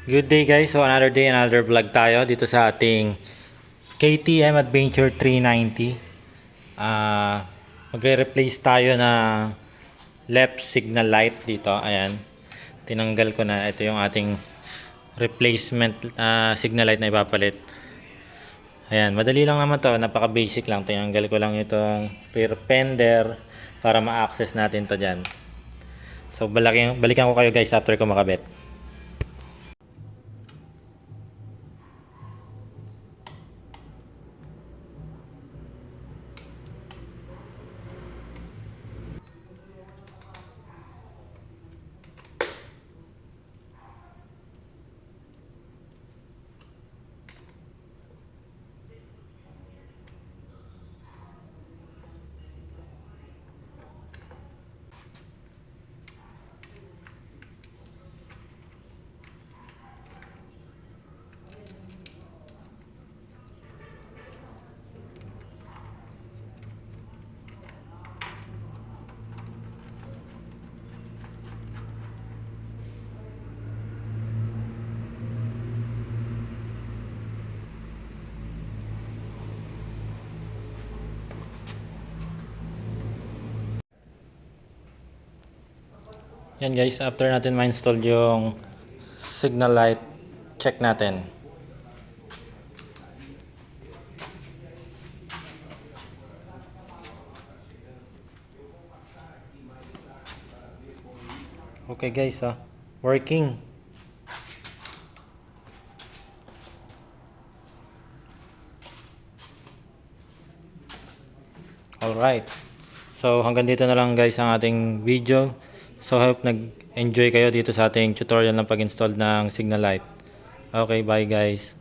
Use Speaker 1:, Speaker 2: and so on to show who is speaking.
Speaker 1: Good day guys, so another day, another vlog tayo dito sa ating KTM Adventure 390. Magre-replace tayo ng left signal light dito. Ayan, tinanggal ko na. Ito yung ating replacement signal light na ipapalit. Ayan, madali lang naman to, napaka basic lang. Tinanggal ko lang itong rear fender para ma-access natin to dyan. So balikan ko kayo guys after ko makabit. Yan guys, after natin ma-install yung signal light, check natin. Okay guys, working. Alright. So hanggang dito na lang guys ang ating video. So hope nag-enjoy kayo dito sa ating tutorial ng pag-install ng signal light. Okay, bye guys.